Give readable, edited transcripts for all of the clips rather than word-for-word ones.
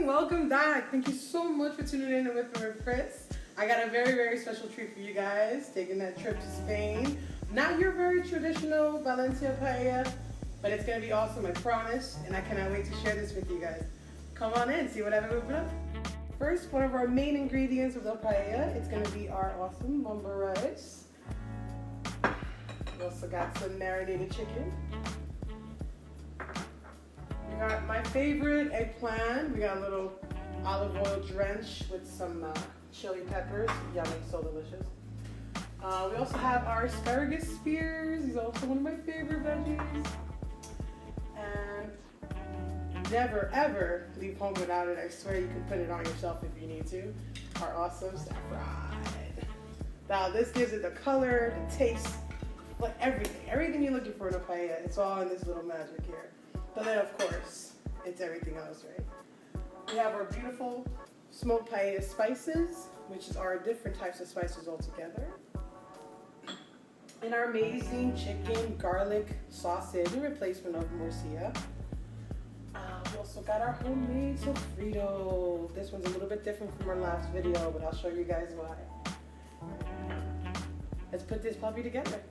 welcome back. Thank you so much for tuning in with me with Chris. I got a very, very special treat for you guys, taking that trip to Spain. Not your very traditional Valencia paella, but it's gonna be awesome, I promise, and I cannot wait to share this with you guys. Come on in, see what I've opened up. First, one of our main ingredients of the paella, it's gonna be our awesome bomba rice. We also got some marinated chicken. We got my favorite eggplant. We got a little olive oil drench with some chili peppers. Yummy, so delicious. We also have our asparagus spears. These are also one of my favorite veggies. And never ever leave home without it. I swear you can put it on yourself if you need to. Our awesome saffron. Now this gives it the color, the taste, like everything you're looking for in a paella. It's all in this little magic here. But then of course, it's everything else, right? We have our beautiful smoked paella spices, which is our different types of spices all together. And our amazing chicken garlic sausage in replacement of morcilla. We also got our homemade sofrito. This one's a little bit different from our last video, but I'll show you guys why. Let's put this puppy together.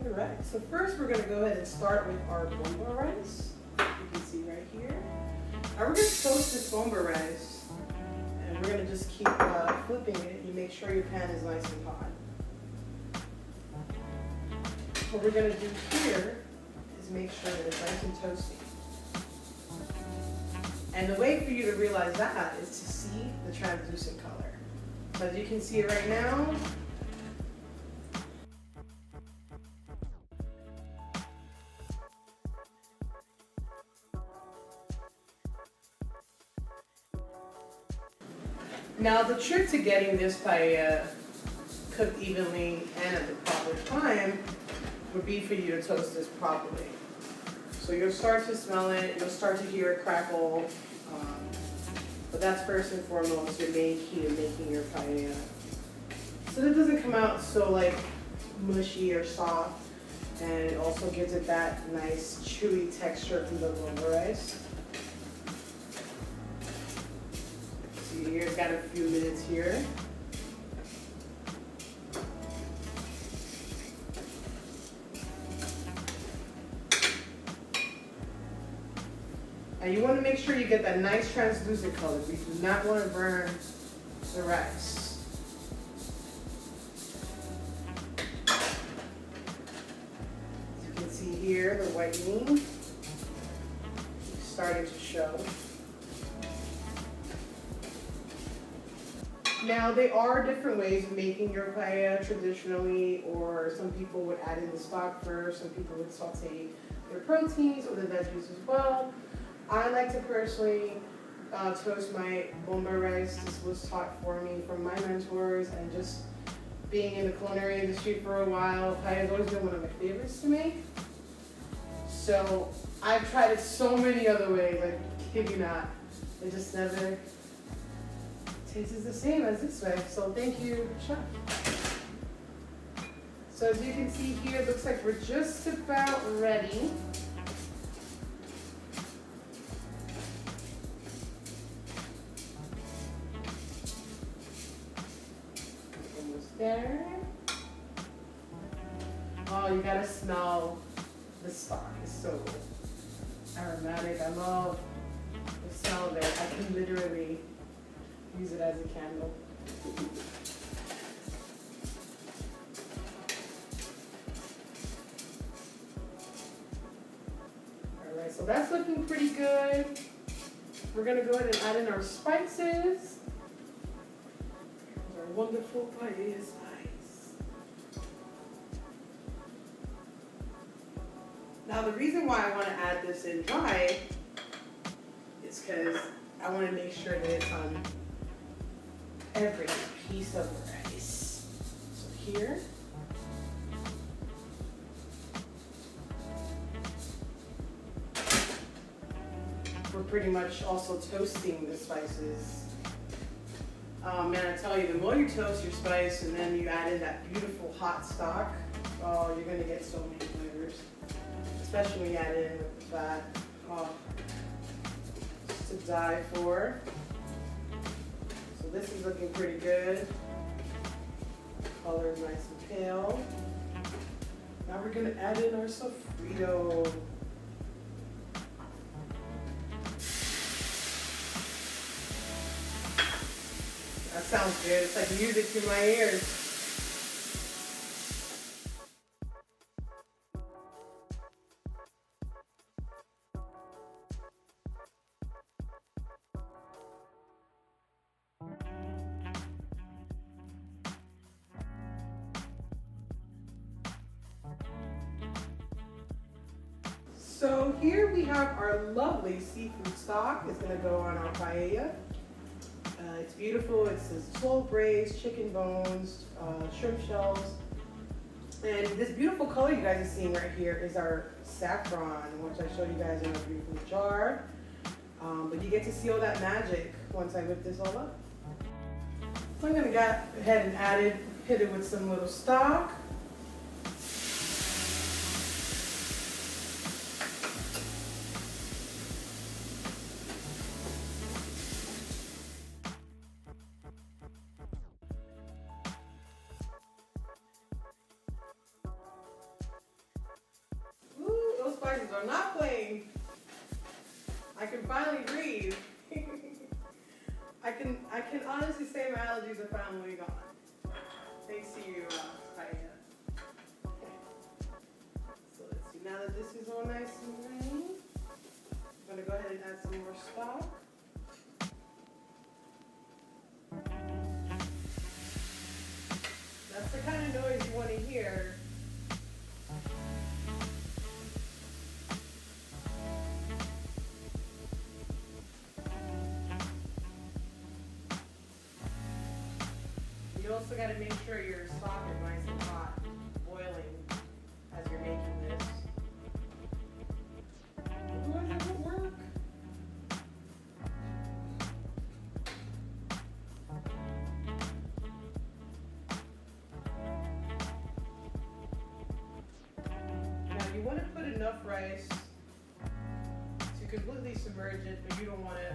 All right, so first we're gonna go ahead and start with our bomba rice. You can see right here. Now we're gonna toast this bomba rice, and we're gonna just keep flipping it. You make sure your pan is nice and hot. What we're gonna do here is make sure that it's nice and toasty. And the way for you to realize that is to see the translucent color. So as you can see it right now, now the trick to getting this paella cooked evenly and at the proper time would be for you to toast this properly. So you'll start to smell it, you'll start to hear it crackle, but that's first and foremost your main key to making your paella. So that it doesn't come out so like mushy or soft, and it also gives it that nice chewy texture from the bomba rice. Here, it's got a few minutes here. And you want to make sure you get that nice translucent color. We do not want to burn the rice. As you can see here, the whitening is starting to show. Now, there are different ways of making your paella traditionally, or some people would add in the stock first, some people would saute their proteins or the veggies as well. I like to personally toast my bomba rice. This was taught for me from my mentors, and just being in the culinary industry for a while, paella has always been one of my favorites to make. So I've tried it so many other ways, I kid you not. It just never tastes the same as this way. So thank you, chef. So as you can see here, it looks like we're just about ready. Almost there. Oh, you gotta smell the stock. It's so aromatic. I love the smell there. I can literally use it as a candle. All right, so that's looking pretty good. We're gonna go ahead and add in our spices. Our wonderful paella spice. Now the reason why I want to add this in dry is because I want to make sure that it's on every piece of rice. So here, we're pretty much also toasting the spices. Man, I tell you, the more you toast your spice and then you add in that beautiful hot stock, oh, you're gonna get so many flavors. Especially when you add in with the fat. Oh, to die for. So this is looking pretty good. Color is nice and pale. Now we're gonna add in our sofrito. That sounds good. It's like music to my ears. So here we have our lovely seafood stock. It's gonna go on our paella. It's beautiful. It's slow braised chicken bones, shrimp shells, and this beautiful color you guys are seeing right here is our saffron, which I showed you guys in a beautiful jar. But you get to see all that magic once I whip this all up. So I'm gonna go ahead and hit it with some little stock. Spices are not playing. I can finally breathe. I can honestly say my allergies are finally gone. Thanks to you, Kyla. Okay. So let's see. Now that this is all nice and green, I'm gonna go ahead and add some more stock. That's the kind of noise you want to hear. You also got to make sure your stock is nice and hot, boiling as you're making this. Otherwise it won't work. Now you want to put enough rice to completely submerge it, but you don't want to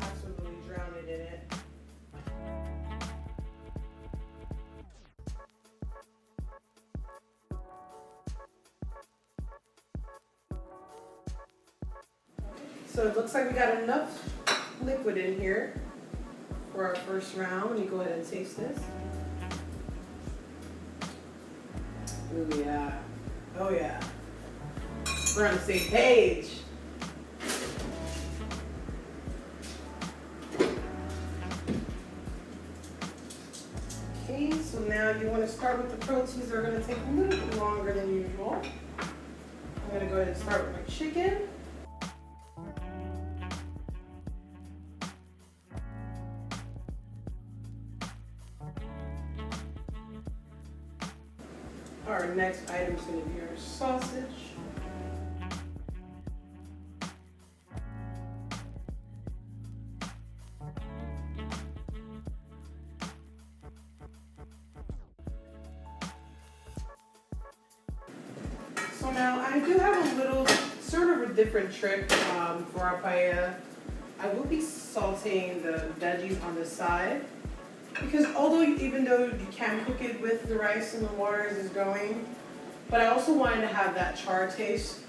absolutely drown it in it. So it looks like we got enough liquid in here for our first round. Let me go ahead and taste this. Oh yeah. Oh yeah. We're on the same page. Okay, so now you want to start with the proteins. They're going to take a little bit longer than usual. I'm going to go ahead and start with my chicken. Our next item is going to be our sausage. So now I do have a little, sort of a different trick for our paella. I will be sauteing the veggies on the side. Because even though you can cook it with the rice and the water as it's going, but I also wanted to have that char taste.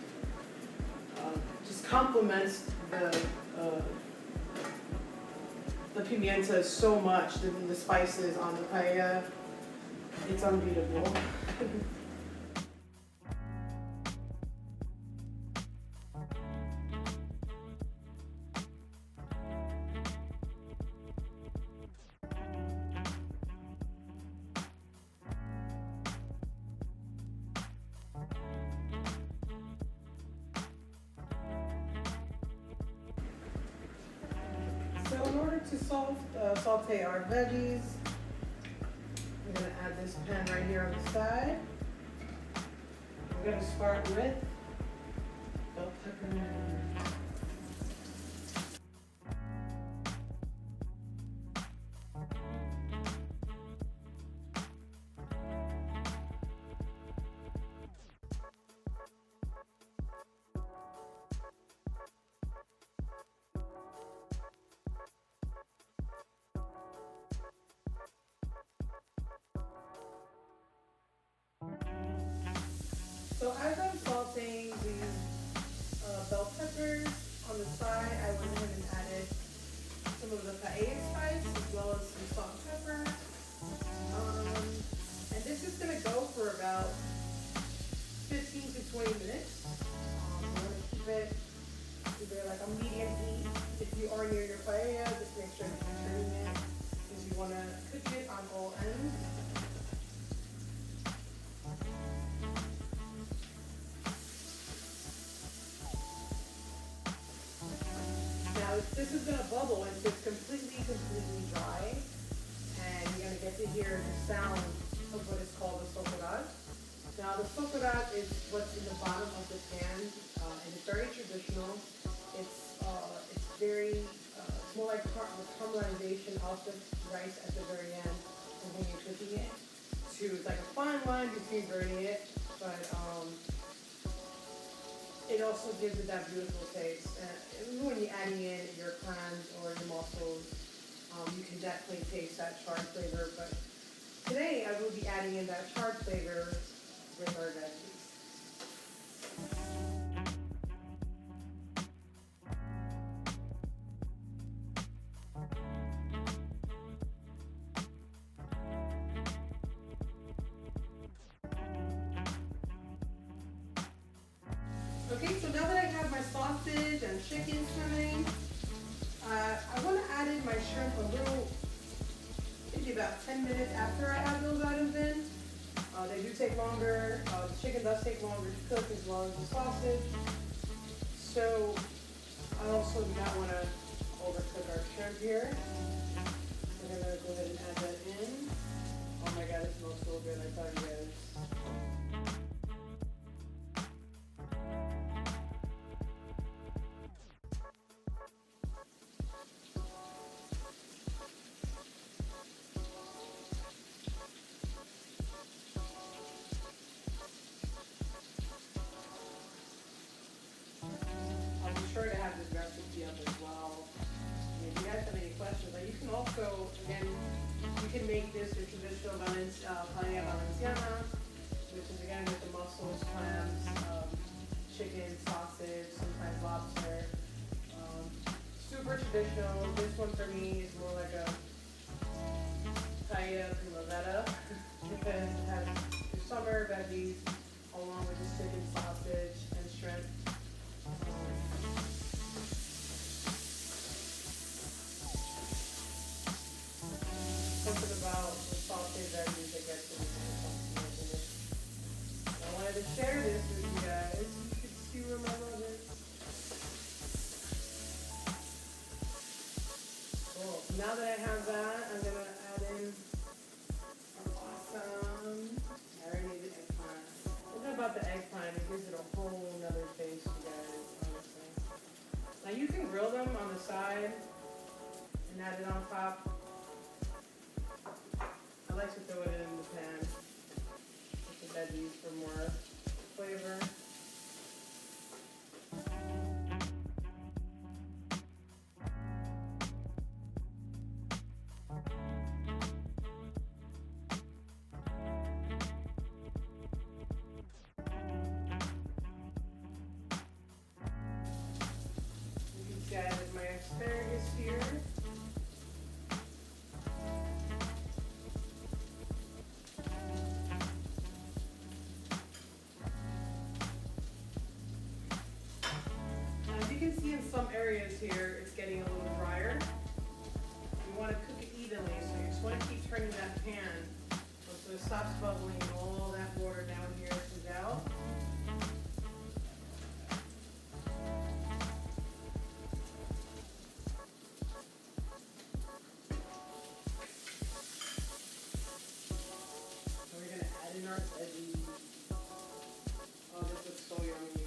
Just complements the pimienta so much, the spices on the paella. It's unbeatable. So in order to saute our veggies, I'm going to add this pan right here on the side. We're going to start with bell pepper. So as I'm sauteing these bell peppers on the side, I went ahead and added some of the paella spice as well as some salt and pepper. And this is going to go for about 15 to 20 minutes. I'm going to keep it either like a medium heat. If you are near your paella, just make sure that you're turning it because you want to cook it on all ends. Now this is going to bubble until it's completely dry, and you're going to get to hear the sound of what is called the sofrito. Now the sofrito is what's in the bottom of the pan, and it's very traditional. It's very it's more like caramelization of the rice at the very end, and when you're cooking it. It's like a fine line between burning it, but it also gives it that beautiful taste. And when you're adding in your clams or your mussels, you can definitely taste that charred flavor. But today I will be adding in that charred flavor with our veggies. Okay, so now that I have my sausage and chicken swimming, I want to add in my shrimp a little, maybe about 10 minutes after I add those items in. They do take longer. The chicken does take longer to cook as well as the sausage. So I also do not want to overcook our shrimp here. So I'm going to go ahead and add that in. Oh my god, it smells so good, I tell you guys. Sure to have this recipe up as well. And if you guys have any questions, you can also, again, you can make this your traditional paella valenciana, which is again with the mussels, clams, chicken, sausage, sometimes lobster. Super traditional. This one for me is more like a Paella Primavera because it has your summer veggies along with the chicken, sausage, and shrimp. Something about the salted veggies that gets in there. I wanted to share this with you guys. You can see where my love is. Cool. So now that I have that, I'm gonna add in our awesome marinated eggplant. Something about the eggplant, it gives it a whole nother taste, you guys, honestly. Now you can grill them on the side and add it on top. I like to throw it in the pan with the veggies for more flavor. You can see I added my asparagus here. You can see in some areas here it's getting a little drier. You want to cook it evenly, so you just want to keep turning that pan so it stops bubbling and all that water down here comes out. So we're going to add in our veggies. Oh, this looks so yummy, you guys.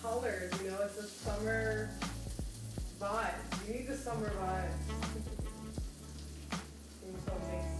Colors, you know, it's a summer vibe. You need the summer vibes. Seems so nice.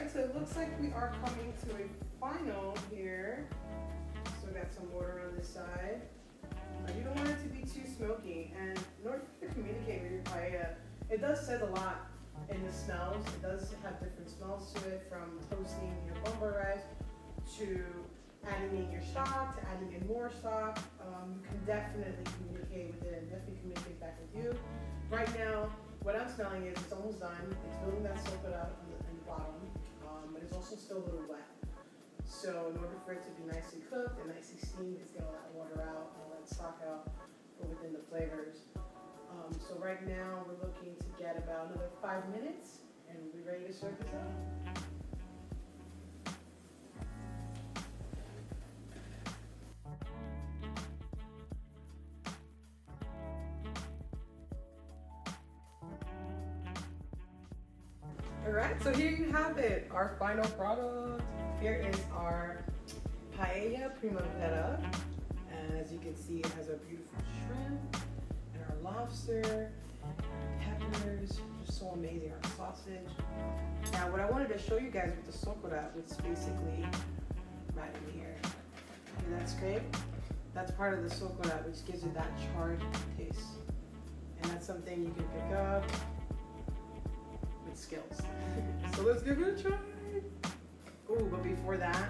Alright, so it looks like we are coming to a final here. So we got some water on this side. You don't want it to be too smoky, and in order for you to communicate with your paella, it does says a lot in the smells. It does have different smells to it, from toasting your bumper rice to adding in your stock, to adding in more stock. You can definitely communicate with it and definitely communicate back with you. Right now, what I'm smelling is it's almost done. It's building that silk out on the bottom, but it's also still a little wet. So in order for it to be nicely cooked and nicely steamed, it's get all that water out, all that stock out from within the flavors. So right now we're looking to get about another 5 minutes and we'll be ready to serve this out. Alright, so here you have it, our final product. Here is our Paella Primavera. And as you can see, it has our beautiful shrimp and our lobster, peppers, just so amazing, our sausage. Now what I wanted to show you guys with the sofrito, which is basically right in here. See that scrape? That's part of the sofrito, which gives it that charred taste. And that's something you can pick up with skills. So let's give it a try. Ooh, but before that,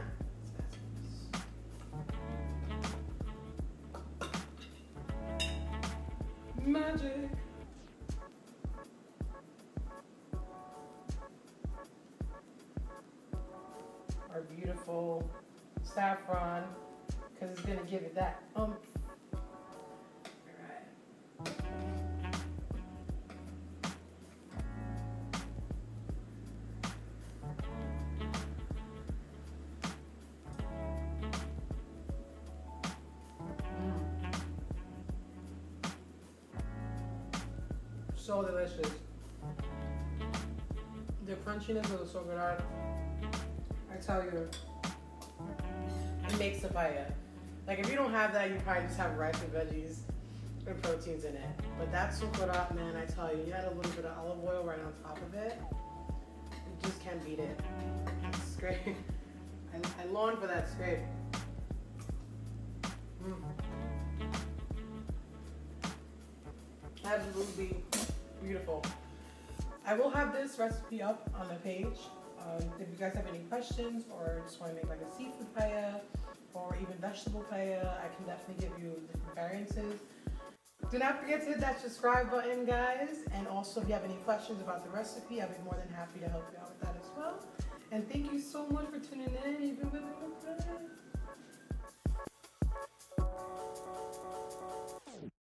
magic. Our beautiful saffron, because it's gonna give it that All right. So delicious. The crunchiness of the sofrito, I tell you, it makes the paella. Like if you don't have that, you probably just have rice and veggies and proteins in it. But that sofrito, man, I tell you, you add a little bit of olive oil right on top of it. You just can't beat it. It's great. I long for that scrape. Absolutely beautiful. I will have this recipe up on the page. If you guys have any questions or just want to make like a seafood paella or even vegetable paella, I can definitely give you different variances. Do not forget to hit that subscribe button, guys. And also, if you have any questions about the recipe, I'll be more than happy to help you out with that as well. And thank you so much for tuning in. You've been with me.